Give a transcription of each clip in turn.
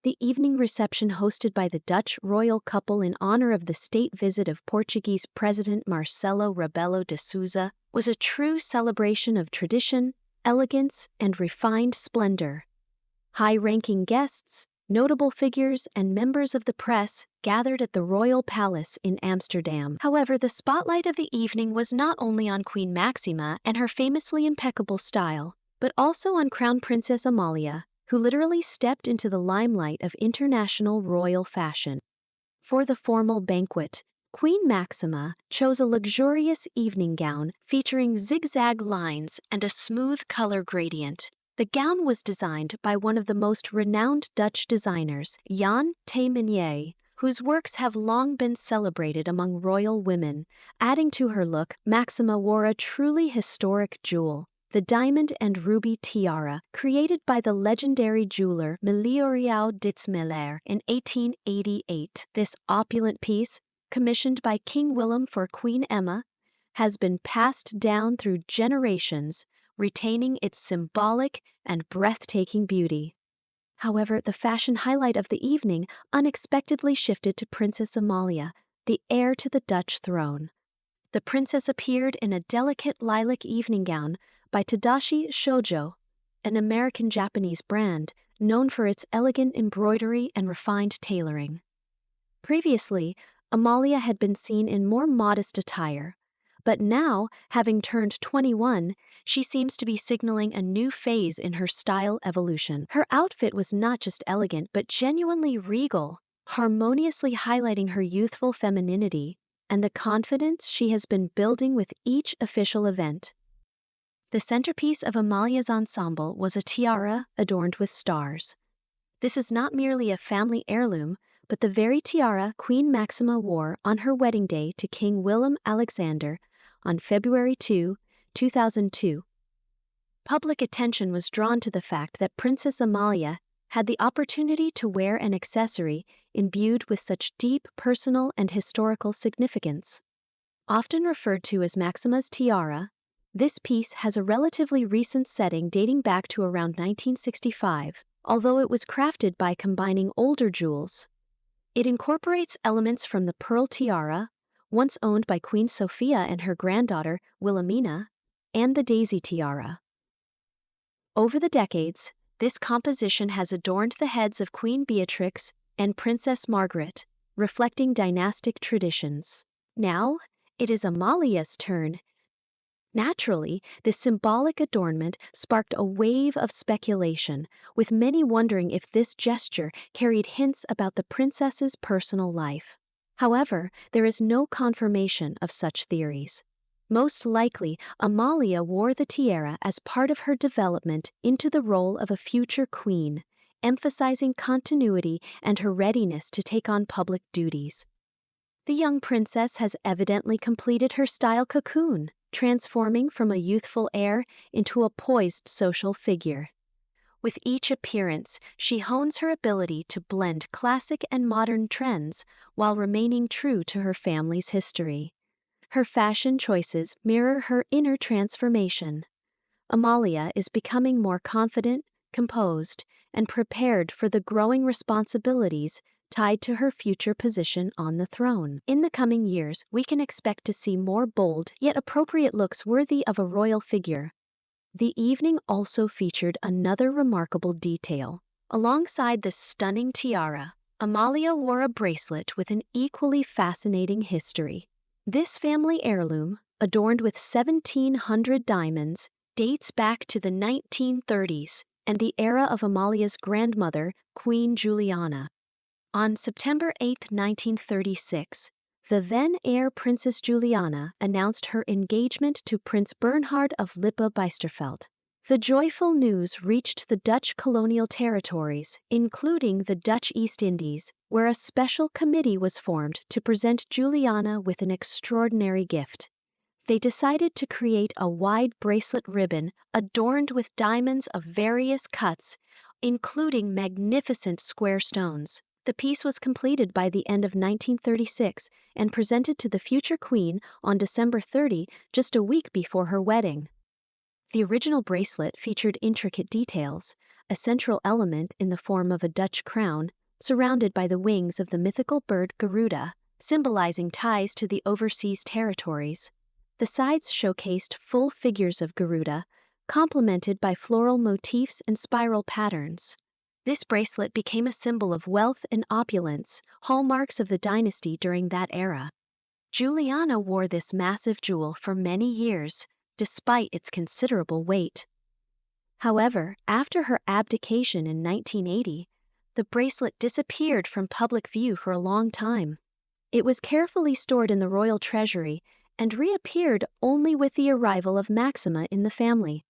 the evening reception hosted by the Dutch royal couple in honor of the state visit of Portuguese President Marcelo Rebelo de Sousa was a true celebration of tradition, elegance, and refined splendor. High-ranking guests, notable figures, and members of the press gathered at the Royal Palace in Amsterdam. However, the spotlight of the evening was not only on Queen Máxima and her famously impeccable style, but also on Crown Princess Amalia, who literally stepped into the limelight of international royal fashion. For the formal banquet, Queen Máxima chose a luxurious evening gown featuring zigzag lines and a smooth color gradient. The gown was designed by one of the most renowned Dutch designers, Jan te Meunier, whose works have long been celebrated among royal women. Adding to her look, Maxima wore a truly historic jewel, the diamond and ruby tiara, created by the legendary jeweler Miliorio Ditzmiller in 1888. This opulent piece, commissioned by King Willem for Queen Emma, has been passed down through generations, retaining its symbolic and breathtaking beauty. However, the fashion highlight of the evening unexpectedly shifted to Princess Amalia, the heir to the Dutch throne. The princess appeared in a delicate lilac evening gown by Tadashi Shoujo, an American-Japanese brand known for its elegant embroidery and refined tailoring. Previously, Amalia had been seen in more modest attire, but now, having turned 21, she seems to be signaling a new phase in her style evolution. Her outfit was not just elegant but genuinely regal, harmoniously highlighting her youthful femininity and the confidence she has been building with each official event. The centerpiece of Amalia's ensemble was a tiara adorned with stars. This is not merely a family heirloom, but the very tiara Queen Máxima wore on her wedding day to King Willem Alexander on February 2, 2002. Public attention was drawn to the fact that Princess Amalia had the opportunity to wear an accessory imbued with such deep personal and historical significance. Often referred to as Maxima's tiara, this piece has a relatively recent setting dating back to around 1965, although it was crafted by combining older jewels. It incorporates elements from the pearl tiara, once owned by Queen Sophia and her granddaughter, Wilhelmina, and the daisy tiara. Over the decades, this composition has adorned the heads of Queen Beatrix and Princess Margaret, reflecting dynastic traditions. Now, it is Amalia's turn. Naturally, this symbolic adornment sparked a wave of speculation, with many wondering if this gesture carried hints about the princess's personal life. However, there is no confirmation of such theories. Most likely, Amalia wore the tiara as part of her development into the role of a future queen, emphasizing continuity and her readiness to take on public duties. The young princess has evidently completed her style cocoon, transforming from a youthful heir into a poised social figure. With each appearance, she hones her ability to blend classic and modern trends while remaining true to her family's history. Her fashion choices mirror her inner transformation. Amalia is becoming more confident, composed, and prepared for the growing responsibilities tied to her future position on the throne. In the coming years, we can expect to see more bold yet appropriate looks worthy of a royal figure. The evening also featured another remarkable detail. Alongside the stunning tiara, Amalia wore a bracelet with an equally fascinating history. This family heirloom, adorned with 1,700 diamonds, dates back to the 1930s and the era of Amalia's grandmother, Queen Juliana. On September 8, 1936, the then-heir Princess Juliana announced her engagement to Prince Bernhard of Lippe-Biesterfeld. The joyful news reached the Dutch colonial territories, including the Dutch East Indies, where a special committee was formed to present Juliana with an extraordinary gift. They decided to create a wide bracelet ribbon adorned with diamonds of various cuts, including magnificent square stones. The piece was completed by the end of 1936 and presented to the future queen on December 30, just a week before her wedding. The original bracelet featured intricate details, a central element in the form of a Dutch crown, surrounded by the wings of the mythical bird Garuda, symbolizing ties to the overseas territories. The sides showcased full figures of Garuda, complemented by floral motifs and spiral patterns. This bracelet became a symbol of wealth and opulence, hallmarks of the dynasty during that era. Juliana wore this massive jewel for many years, despite its considerable weight. However, after her abdication in 1980, the bracelet disappeared from public view for a long time. It was carefully stored in the royal treasury and reappeared only with the arrival of Maxima in the family.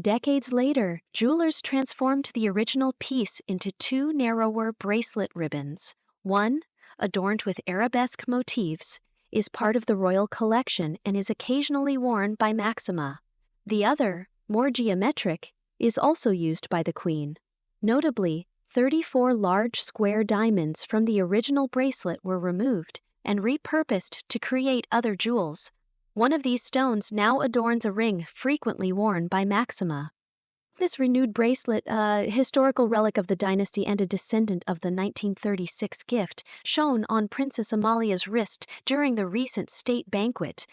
Decades later, jewelers transformed the original piece into two narrower bracelet ribbons. One, adorned with arabesque motifs, is part of the royal collection and is occasionally worn by Maxima. The other, more geometric, is also used by the Queen. Notably, 34 large square diamonds from the original bracelet were removed and repurposed to create other jewels. One of these stones now adorns a ring frequently worn by Maxima. This renewed bracelet, a historical relic of the dynasty and a descendant of the 1936 gift shown on Princess Amalia's wrist during the recent state banquet.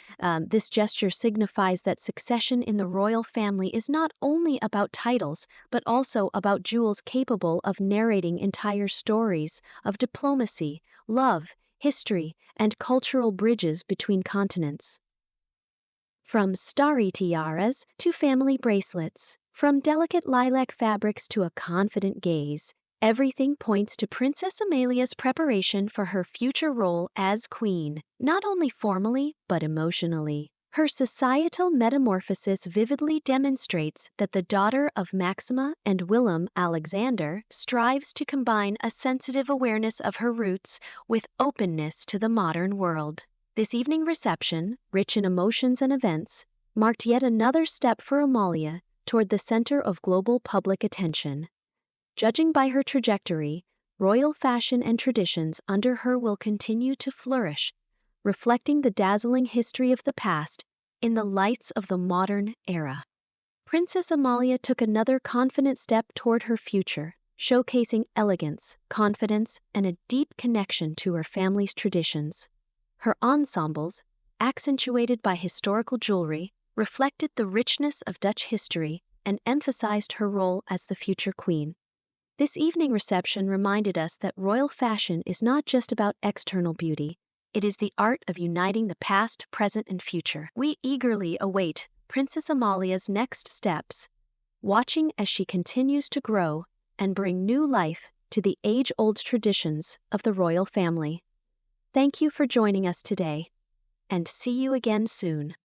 This gesture signifies that succession in the royal family is not only about titles, but also about jewels capable of narrating entire stories of diplomacy, love, history, and cultural bridges between continents. From starry tiaras to family bracelets, from delicate lilac fabrics to a confident gaze, everything points to Princess Amalia's preparation for her future role as queen, not only formally but emotionally. Her societal metamorphosis vividly demonstrates that the daughter of Maxima and Willem Alexander strives to combine a sensitive awareness of her roots with openness to the modern world. This evening reception, rich in emotions and events, marked yet another step for Amalia toward the center of global public attention. Judging by her trajectory, royal fashion and traditions under her will continue to flourish, reflecting the dazzling history of the past in the lights of the modern era. Princess Amalia took another confident step toward her future, showcasing elegance, confidence, and a deep connection to her family's traditions. Her ensembles, accentuated by historical jewelry, reflected the richness of Dutch history and emphasized her role as the future queen. This evening reception reminded us that royal fashion is not just about external beauty. It is the art of uniting the past, present, and future. We eagerly await Princess Amalia's next steps, watching as she continues to grow and bring new life to the age-old traditions of the royal family. Thank you for joining us today, and see you again soon.